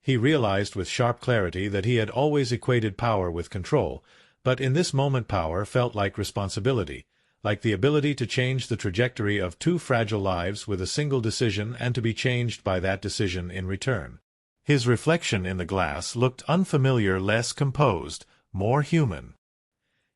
He realized with sharp clarity that he had always equated power with control, but in this moment power felt like responsibility, like the ability to change the trajectory of two fragile lives with a single decision and to be changed by that decision in return. His reflection in the glass looked unfamiliar, less composed, more human.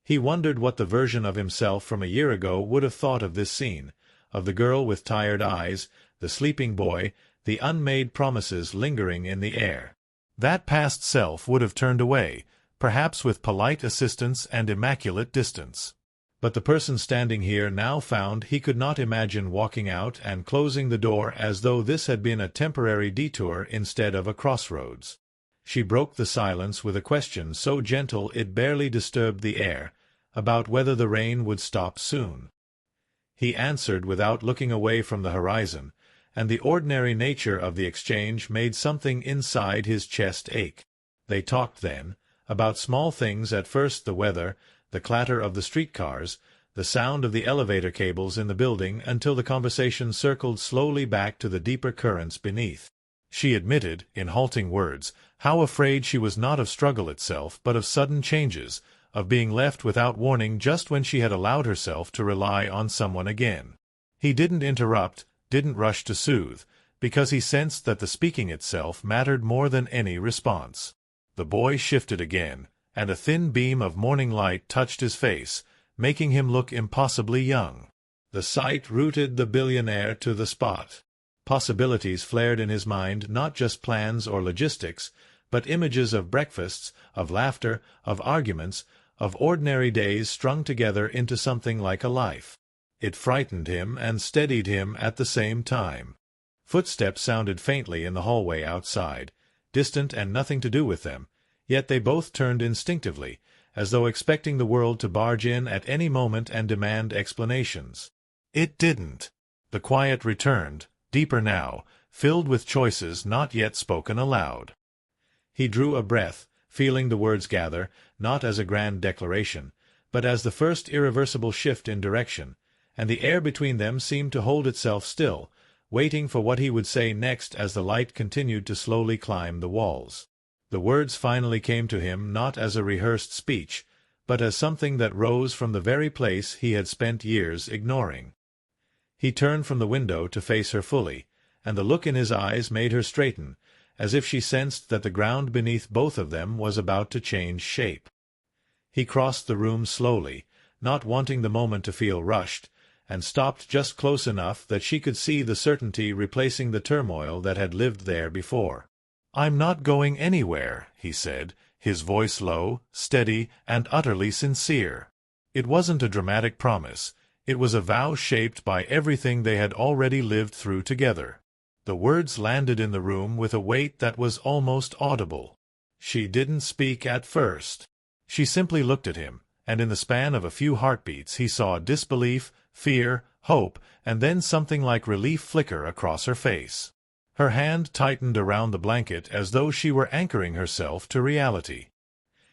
He wondered what the version of himself from a year ago would have thought of this scene, of the girl with tired eyes, the sleeping boy, the unmade promises lingering in the air. That past self would have turned away, perhaps with polite assistance and immaculate distance. But the person standing here now found he could not imagine walking out and closing the door as though this had been a temporary detour instead of a crossroads. She broke the silence with a question so gentle it barely disturbed the air, about whether the rain would stop soon. He answered without looking away from the horizon, and the ordinary nature of the exchange made something inside his chest ache. They talked then, about small things, at first the weather, the clatter of the streetcars, the sound of the elevator cables in the building, until the conversation circled slowly back to the deeper currents beneath. She admitted, in halting words, how afraid she was not of struggle itself, but of sudden changes, of being left without warning just when she had allowed herself to rely on someone again. He didn't interrupt, didn't rush to soothe, because he sensed that the speaking itself mattered more than any response. The boy shifted again, and a thin beam of morning light touched his face, making him look impossibly young. The sight rooted the billionaire to the spot. Possibilities flared in his mind, not just plans or logistics, but images of breakfasts, of laughter, of arguments, of ordinary days strung together into something like a life. It frightened him and steadied him at the same time. Footsteps sounded faintly in the hallway outside, distant and nothing to do with them, yet they both turned instinctively, as though expecting the world to barge in at any moment and demand explanations. It didn't. The quiet returned, deeper now, filled with choices not yet spoken aloud. He drew a breath, feeling the words gather, not as a grand declaration, but as the first irreversible shift in direction, and the air between them seemed to hold itself still, waiting for what he would say next as the light continued to slowly climb the walls. The words finally came to him not as a rehearsed speech, but as something that rose from the very place he had spent years ignoring. He turned from the window to face her fully, and the look in his eyes made her straighten, as if she sensed that the ground beneath both of them was about to change shape. He crossed the room slowly, not wanting the moment to feel rushed, and stopped just close enough that she could see the certainty replacing the turmoil that had lived there before. "I'm not going anywhere," he said, his voice low, steady, and utterly sincere. It wasn't a dramatic promise. It was a vow shaped by everything they had already lived through together. The words landed in the room with a weight that was almost audible. She didn't speak at first. She simply looked at him, and in the span of a few heartbeats he saw disbelief, fear, hope, and then something like relief flicker across her face. Her hand tightened around the blanket as though she were anchoring herself to reality.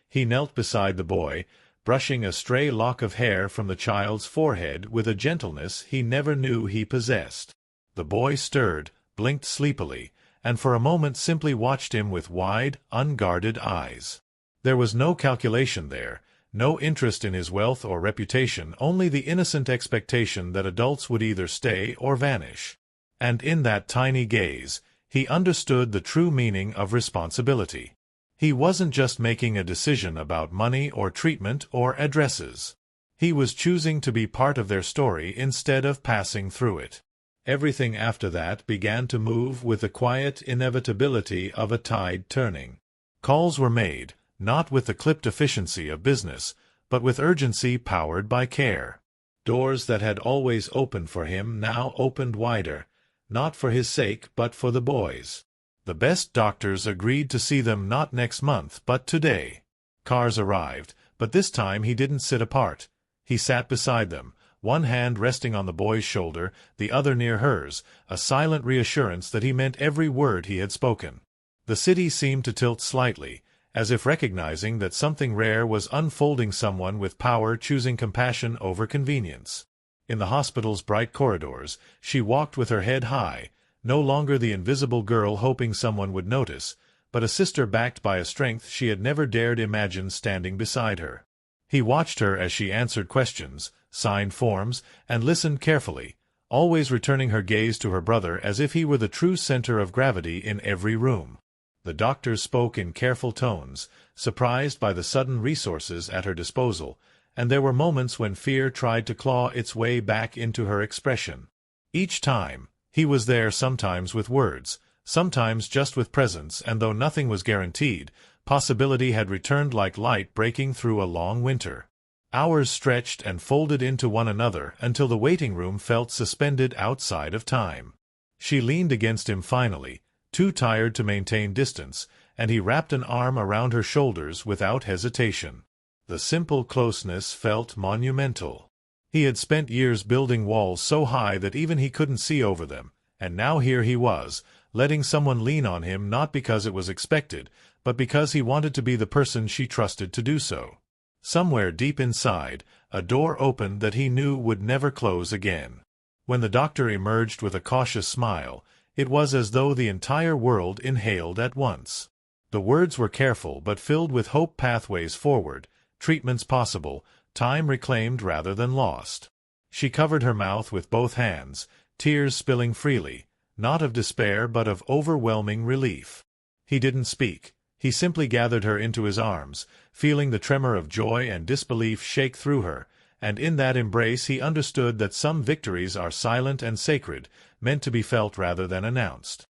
He knelt beside the boy, brushing a stray lock of hair from the child's forehead with a gentleness he never knew he possessed. The boy stirred, blinked sleepily, and for a moment simply watched him with wide, unguarded eyes. There was no calculation there, no interest in his wealth or reputation, only the innocent expectation that adults would either stay or vanish. And in that tiny gaze, he understood the true meaning of responsibility. He wasn't just making a decision about money or treatment or addresses. He was choosing to be part of their story instead of passing through it. Everything after that began to move with the quiet inevitability of a tide turning. Calls were made, not with the clipped efficiency of business, but with urgency powered by care. Doors that had always opened for him now opened wider, not for his sake but for the boys'. The best doctors agreed to see them not next month but today. Cars arrived, but this time he didn't sit apart. He sat beside them, one hand resting on the boy's shoulder, the other near hers, a silent reassurance that he meant every word he had spoken. The city seemed to tilt slightly, as if recognizing that something rare was unfolding, someone with power choosing compassion over convenience. In the hospital's bright corridors, she walked with her head high, no longer the invisible girl hoping someone would notice, but a sister backed by a strength she had never dared imagine standing beside her. He watched her as she answered questions, signed forms, and listened carefully, always returning her gaze to her brother as if he were the true center of gravity in every room. The doctors spoke in careful tones, surprised by the sudden resources at her disposal, and there were moments when fear tried to claw its way back into her expression. Each time, he was there, sometimes with words, sometimes just with presence, and though nothing was guaranteed, possibility had returned like light breaking through a long winter. Hours stretched and folded into one another until the waiting room felt suspended outside of time. She leaned against him finally, too tired to maintain distance, and he wrapped an arm around her shoulders without hesitation. The simple closeness felt monumental. He had spent years building walls so high that even he couldn't see over them, and now here he was, letting someone lean on him not because it was expected, but because he wanted to be the person she trusted to do so. Somewhere deep inside, a door opened that he knew would never close again. When the doctor emerged with a cautious smile, it was as though the entire world inhaled at once. The words were careful but filled with hope: pathways forward, treatments possible, time reclaimed rather than lost. She covered her mouth with both hands, tears spilling freely, not of despair but of overwhelming relief. He didn't speak. He simply gathered her into his arms, feeling the tremor of joy and disbelief shake through her, and in that embrace he understood that some victories are silent and sacred, meant to be felt rather than announced.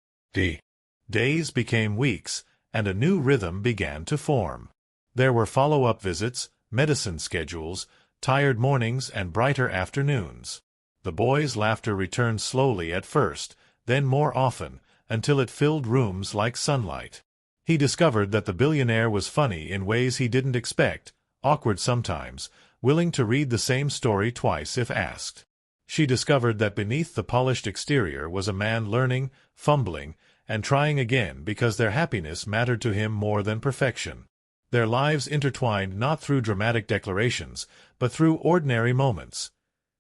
Days became weeks, and a new rhythm began to form. There were follow-up visits, medicine schedules, tired mornings, and brighter afternoons. The boys' laughter returned slowly at first, then more often, until it filled rooms like sunlight. He discovered that the billionaire was funny in ways he didn't expect, awkward sometimes, willing to read the same story twice if asked. She discovered that beneath the polished exterior was a man learning, fumbling, and trying again because their happiness mattered to him more than perfection. Their lives intertwined not through dramatic declarations, but through ordinary moments.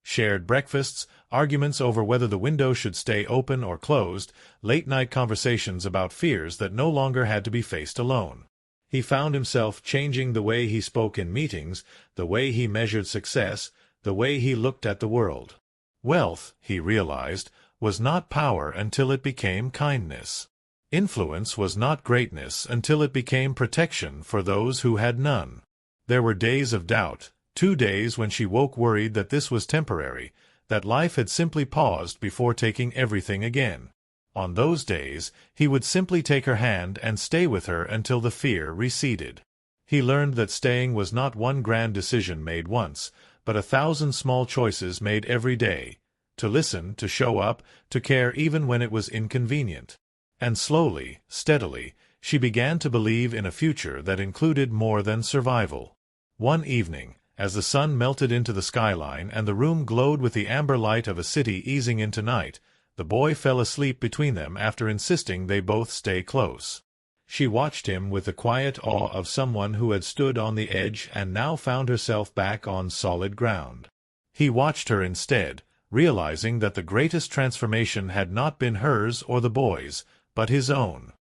Shared breakfasts, arguments over whether the window should stay open or closed, late-night conversations about fears that no longer had to be faced alone. He found himself changing the way he spoke in meetings, the way he measured success, the way he looked at the world. Wealth, he realized, was not power until it became kindness. Influence was not greatness until it became protection for those who had none. There were days of doubt, 2 days when she woke worried that this was temporary, that life had simply paused before taking everything again. On those days, he would simply take her hand and stay with her until the fear receded. He learned that staying was not one grand decision made once, but 1,000 small choices made every day, to listen, to show up, to care even when it was inconvenient. And slowly, steadily, she began to believe in a future that included more than survival. One evening, as the sun melted into the skyline and the room glowed with the amber light of a city easing into night, the boy fell asleep between them after insisting they both stay close. She watched him with the quiet awe of someone who had stood on the edge and now found herself back on solid ground. He watched her instead, realizing that the greatest transformation had not been hers or the boys', but his own.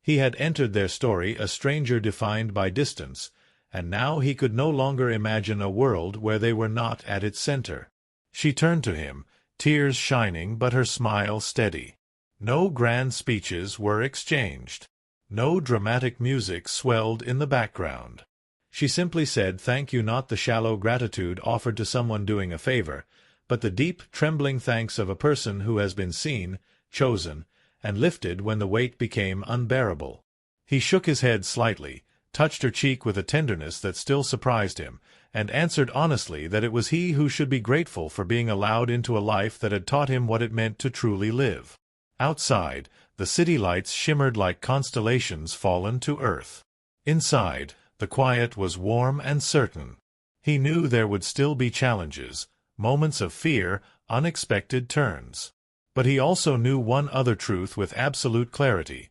He had entered their story a stranger defined by distance, and now he could no longer imagine a world where they were not at its center. She turned to him, tears shining but her smile steady. No grand speeches were exchanged. No dramatic music swelled in the background. She simply said thank you, not the shallow gratitude offered to someone doing a favor, but the deep, trembling thanks of a person who has been seen, chosen, and lifted when the weight became unbearable. He shook his head slightly, touched her cheek with a tenderness that still surprised him, and answered honestly that it was he who should be grateful for being allowed into a life that had taught him what it meant to truly live. Outside, the city lights shimmered like constellations fallen to earth. Inside, the quiet was warm and certain. He knew there would still be challenges, moments of fear, unexpected turns. But he also knew one other truth with absolute clarity.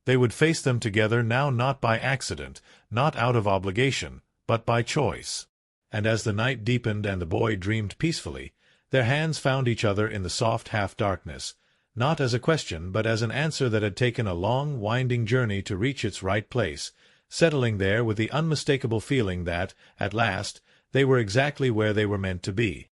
They would face them together now, not by accident, not out of obligation, but by choice. And as the night deepened and the boy dreamed peacefully, their hands found each other in the soft half-darkness, not as a question but as an answer that had taken a long, winding journey to reach its right place, settling there with the unmistakable feeling that, at last, they were exactly where they were meant to be.